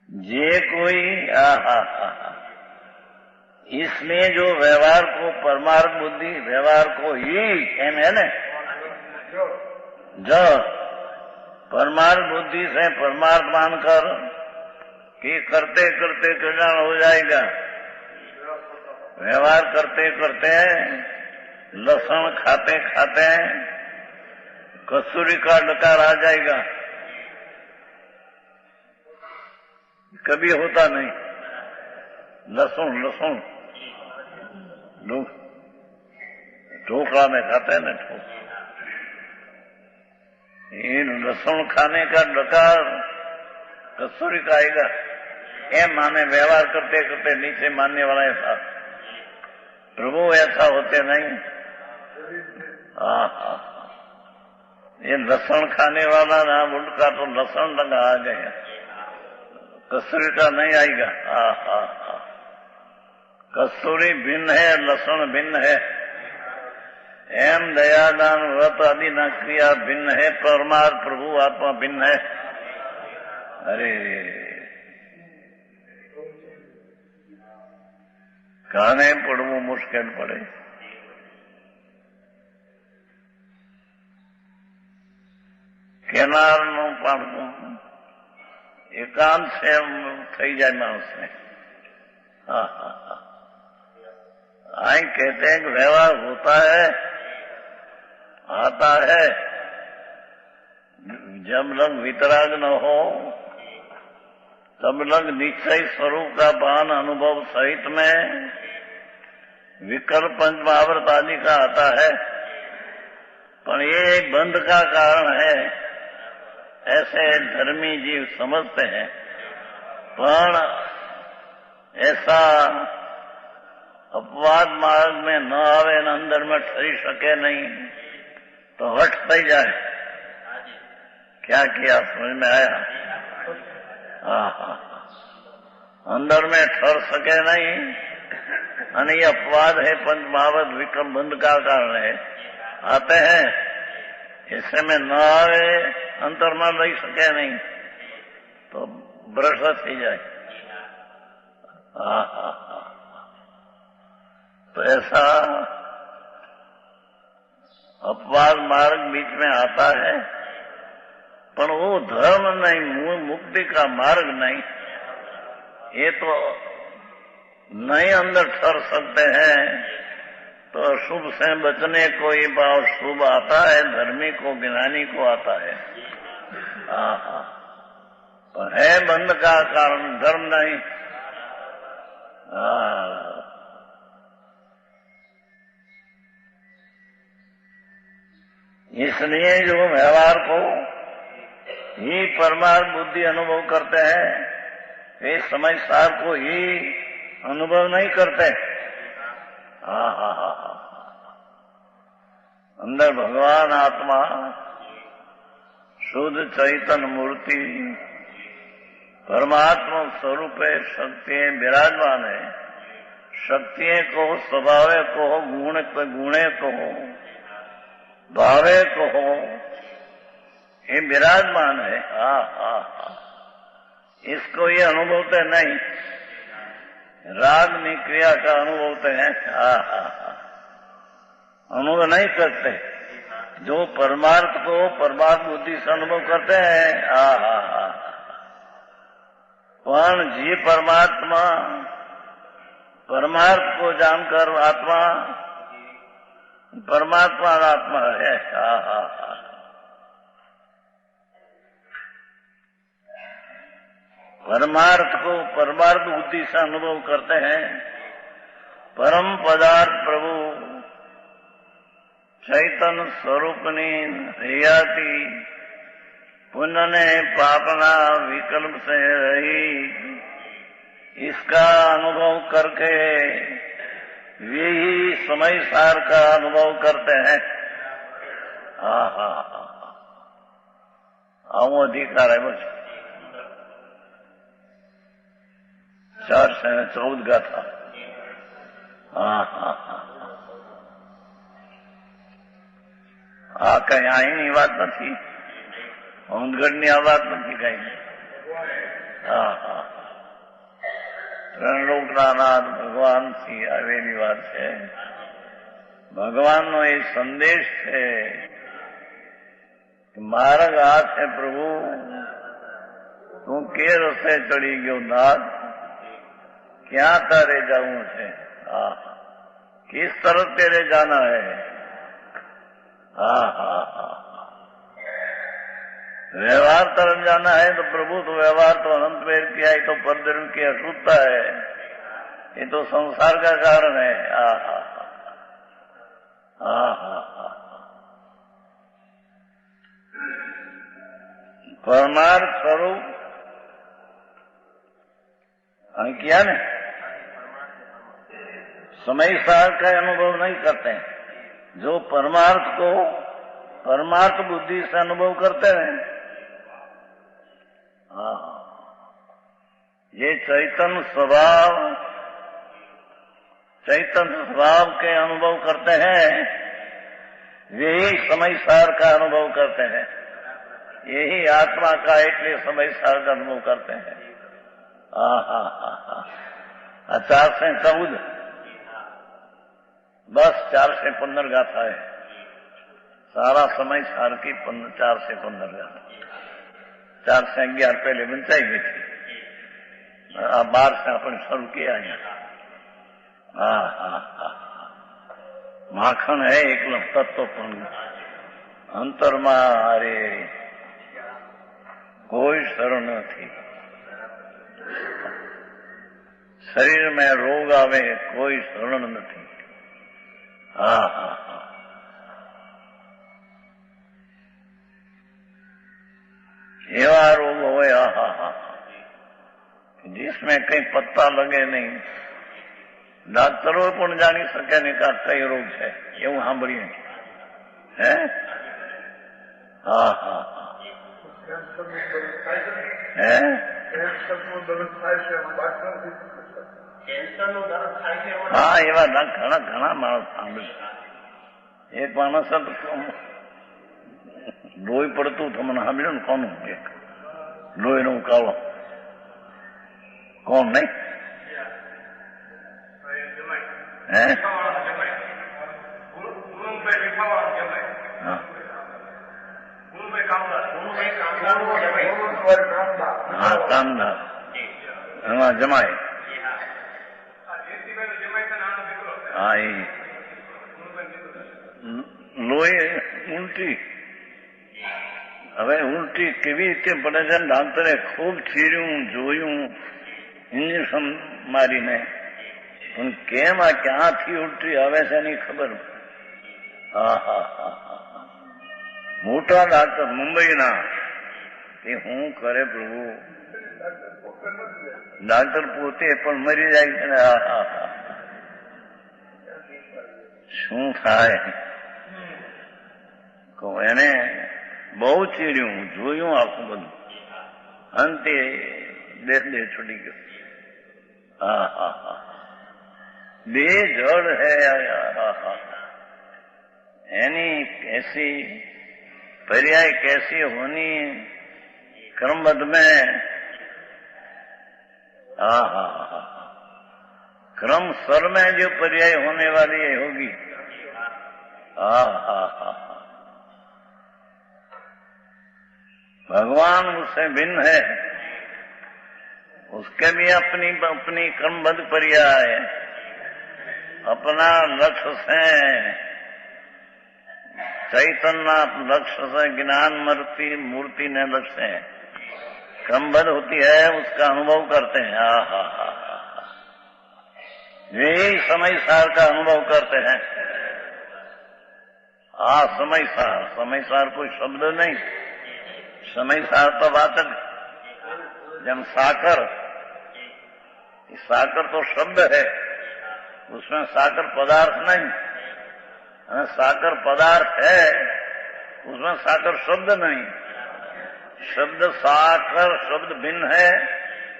जे कोई इसमें जो व्यवहार को, परमार्थ बुद्धि व्यवहार को ही है ना, जो परमार्थ बुद्धि से परमार्थ मानकर कि करते करते कल्याण हो जाएगा, व्यवहार करते करते, लहसुन खाते खाते कस्तूरी का डकार आ जाएगा, कभी होता नहीं। लहसुन लहसुन ढोकला में खाते हैं ना ठोक, ये लहसुन खाने का डकार कसूरी का आएगा। एम माने व्यवहार करते करते नीचे मानने वाला ऐसा, प्रभु ऐसा होते नहीं। ये लहसुन खाने वाला ना उनका तो लहसुन लगा आ गया, कसूरी का नहीं आएगा। कसूरी भिन्न है, लहसुन भिन्न है। एम दयादान व्रत आदि न क्रिया भिन्न है, परमार्थ प्रभु आत्मा भिन्न है। अरे कहने पड़વું मुश्किल पड़े। કેનારનું પાણું એકાંત છે થઈ જાય માણસને। आई कहते हैं कि व्यवहार होता है, आता है, जब लग वितराग न हो तब लग निश्चय स्वरूप का भान अनुभव सहित में विकल्प पंचमहावर्त आदि का आता है। पर ये एक बंध का कारण है, ऐसे धर्मी जीव समझते हैं। पर ऐसा अपवाद मार्ग में न आवे न अंदर में ठहरी सके नहीं तो हट थई जाए। क्या किया समझ में आया? अंदर में ठहर सके नहीं, અને ये अपवाद है, पंचमहावर्त विक्रम बंध का कारण है। आते हैं ऐसे में न आवे, अंतर में रह सके नहीं तो भ्रष्ट थी जाए। तो ऐसा अपवाद मार्ग बीच में आता है, पर वो धर्म नहीं, मुक्ति का मार्ग नहीं। ये तो नहीं अंदर ठहर सकते हैं, तो अशुभ से बचने को ये भाव शुभ आता है, धर्मी को ज्ञानी को आता है। पर है बंध का कारण, धर्म नहीं। इसलिए जो व्यवहार को ही परमार्थ बुद्धि अनुभव करते हैं, वे समझदार को ही अनुभव नहीं करते। अंदर भगवान आत्मा शुद्ध चैतन्य मूर्ति परमात्मा स्वरूप शक्ति विराजमान है। शक्तियों को, स्वभावे को, गुणे को, भावे को ये विराजमान है। इसको ये अनुभवते नहीं, राग नी क्रिया का अनुभवते हैं। अनुभव नहीं करते। जो परमार्थ को परमार्थ बुद्धि से अनुभव करते हैं। पण जी परमात्मा परमार्थ को जानकर आत्मा परमात्मा आत्मा है। परमार्थ को परमार्थ बुद्धि से अनुभव करते हैं। परम पदार्थ प्रभु चैतन्य स्वरूपनी हरियाती पुण्य पापना विकल्प से रही, इसका अनुभव करके वे ही समय सार का अनुभव करते हैं। आવો अधिकार है बस। 4 से 14 गाथा। આ કઈ અહીંની વાત નથી, ઊંધગઢની આ વાત નથી કઈ। ત્રણલોકનાથ ભગવાનથી આવેલી વાત છે। ભગવાનનો એ સંદેશ છે કે માર્ગ આ છે પ્રભુ, તું કે રસ્તે ચડી ગયો નાથ, ક્યાં તારે જવું છે? किस तरफ तेरे जाना है? व्यवहार तरफ जाना है तो प्रभु तो व्यवहार तो अनंत वेर किया, ये तो परधर्म की अशुद्धता है, ये तो संसार का कारण है। परमार्थ स्वरूप किया ने समय सार का अनुभव नहीं करते हैं। जो परमार्थ को परमार्थ बुद्धि से अनुभव करते हैं, ये चैतन्य स्वभाव के अनुभव करते हैं, यही समय सार का अनुभव करते हैं। यही आत्मा का इसलिए समय सार का अनुभव करते हैं। 4 से 14 बस 4 से 15 गाथा है। सारा समय सार की 4 से 15 गाथा। 4 से 11 पहले बंचाई गई थी। अब 12 से अपन शुरू किया है। माखन है एक तत्वपूर्ण अंतर मारे कोई शरण નથી। शरीर में रोग आवे कोई शरण નથી। एवा रोग हो जिसमें कहीं पत्ता लगे नहीं। डॉक्टरों पण जानी सके नहीं का कई रोग है એવું સાંભળીએ હે। એવા ઘણા માણસ સાંભળ્યું। એક માણસ લોહી પડતું તમને સાંભળ્યું ને કોનું એક લોહીનો ઉકાળો કોણ નહીં હે કામદાર એમાં જમાય લોહી ઉલટી હવે ઉલટી કેવી રીતે પડે છે ડોક્ટરે ખૂબ ચીર્યું જોયું ઇન્જેક્શન મારીને પણ કેમ આ ક્યાંથી ઉલટી આવે છે એની ખબર। મોટા ડોક્ટર મુંબઈના કે હું કરે પ્રભુ ડોક્ટર પોતે પણ મરી જાય છે ને શું થાય એને બહુ ચીડ્યું જોયું આખું બધું અંતે દેહ છૂટી ગયો। देह जड़ है यानी कैसी पर्याय कैसी होनी क्रमबद्ध में क्रम स्वर में जो पर्याय होने वाली है होगी। भगवान उससे भिन्न है, उसके भी अपनी अपनी क्रमबद्ध पर्याय है। अपना लक्ष्य से चैतन्य लक्ष्य से ज्ञान मूर्ति ने लक्ष्य है क्रमबद्ध होती है, उसका अनुभव करते हैं। यही समय सार का अनुभव करते हैं। समय सार कोई शब्द नहीं, समय सार तो वाचक। जब साकर तो शब्द है, उसमें साकर पदार्थ नहीं। साकर पदार्थ है, उसमें साकर शब्द नहीं। शब्द साकर शब्द भिन्न है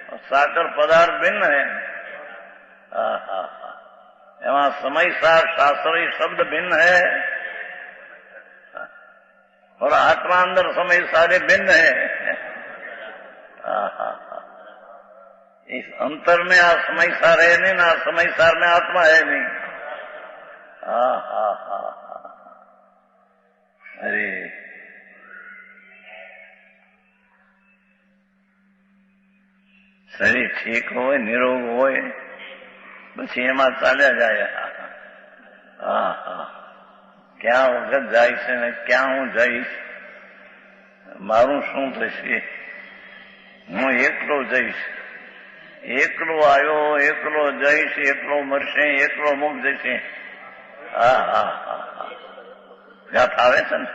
और साकर पदार्थ भिन्न है। एवं समय सार शास्त्रीय शब्द भिन्न है और आत्मा अंदर समय सारे भिन्न है। इस अंतर में आ समय सार है नहीं ना, समय सार में आत्मा है नहीं। अरे शरीर ठीक हो निरोग हो પછી એમાં ચાલ્યા જાય। ક્યાં વખત જાય છે ને ક્યાં હું જઈશ, મારું શું થશે, હું એકલો જઈશ, એકલો આવ્યો, એકલો જઈશ, એકલો મરશે, એકલો મુખ જશે। ગાથા આવે છે ને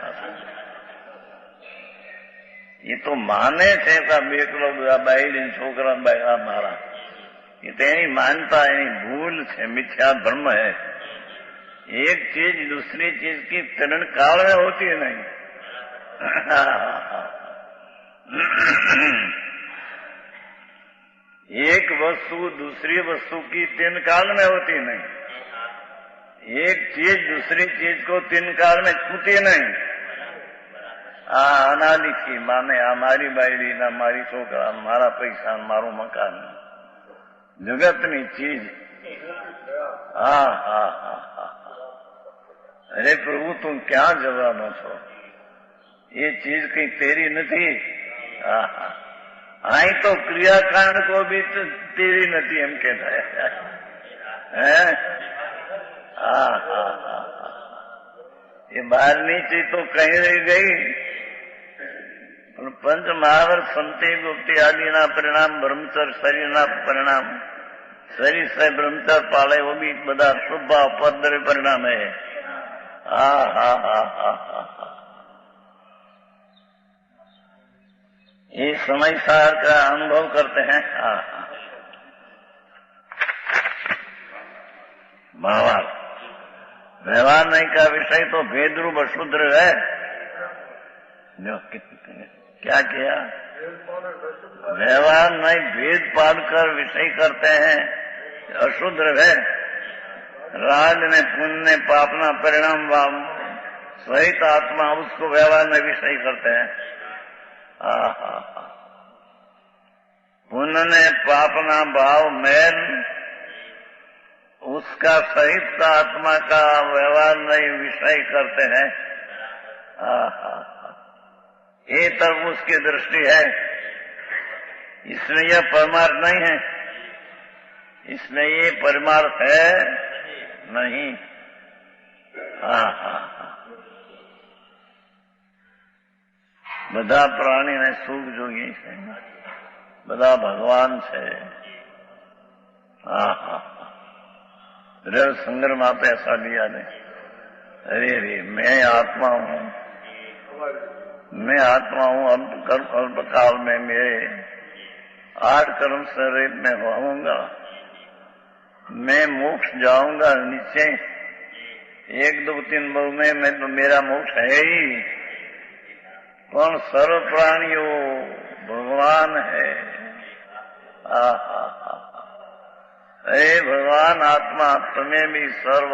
એ તો માને છે કે આ બેકલો બાયડી છોકરા આ મારા એ તો એની માનતા એની ભૂલ છે मिथ्या भ्रम है एक चीज दूसरी चीज की तरण काल में होती नहीं एक वस्तु दूसरी वस्तु की तीन काल में होती नहीं एक चीज दूसरी चीज को तीन काल में छूती नहीं अनादि की माने मारी बायडी ना मारी छोकरा मारा पैसा मारू मकान जगतनी चीज हाँ हाँ हाँ हाँ अरे प्रभु तुम क्या जवानो छो ये चीज कहीं तेरी नहीं आई तो क्रियाकांड को भी तो तेरी नहीं एम कहता है ये बाहरनी चीज तो कहीं रह गई पंच महावर संति गुप्ति आदि ना परिणाम ब्रह्मचर्य शरीर ना परिणाम शरीर से ब्रह्मचर्य पाले वो भी बड़ा शुभ पद परिणाम है ये समय सार का अनुभव करते हैं महाभारत व्यवहार नहीं का विषय तो भेदरूप अशुद्र है जो क्या किया व्यवहार नहीं भेद पालकर विषय करते हैं अशुद्र है राज ने पुण्य ने पापना परिणाम सहित आत्मा उसको व्यवहार में विषय करते हैं पुण्य ने पापना भाव मैल उसका सहित आत्मा का व्यवहार नहीं विषय करते हैं ये तब उसकी दृष्टि है इसलिए यह परमार्थ नहीं है इसलिए ये परमार्थ है नहीं બધા પ્રાણીને સુખ જોઈએ છે બધા ભગવાન છે दृढ़ संग्रह आप ऐसा लिया नहीं अरे रे मैं आत्मा हूँ अल्प काल में मेरे 8 कर्म शरीर में होऊंगा मैं मोक्ष जाऊंगा निश्चय 1 2 3 बहु में मैं तो मेरा मोक्ष है ही कौन सर्व प्राणियों भगवान है अरे भगवान आत्मा तुम्हें भी सर्व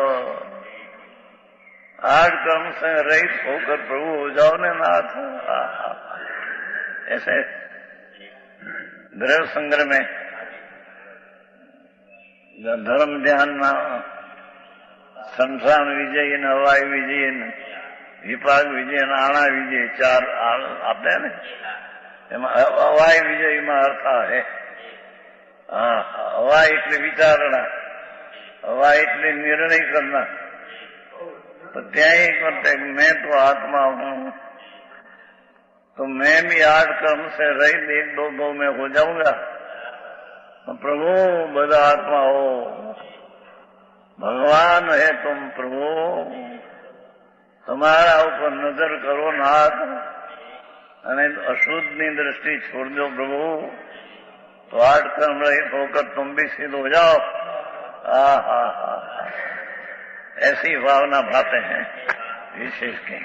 8 कर्म से रहित होकर प्रभु हो जाओ ने नाथ ऐसे दृढ़ संग्रह में धर्म ध्यान न संसार विजय न हवाई विजय न विपाक विजय न आना विजय 4 आते हैं हवाई विजय में अर्थ है हवा એટલે વિચારણા હવા એટલે निर्णय करना तो त्या ही करते मैं तो आत्मा हूँ तो मैं भी 8 कर्म से रहित 1 2 2 में हो जाऊंगा तो प्रभु बड़ा आत्मा हो भगवान है तुम प्रभु तुम्हारा ऊपर नजर करो नाथ अने अशुद्धनी दृष्टि छोड़ दो प्रभु तो 8 कर्म रहित होकर तुम भी सिद्ध हो जाओ ऐसी भावना भाते हैं विशेष के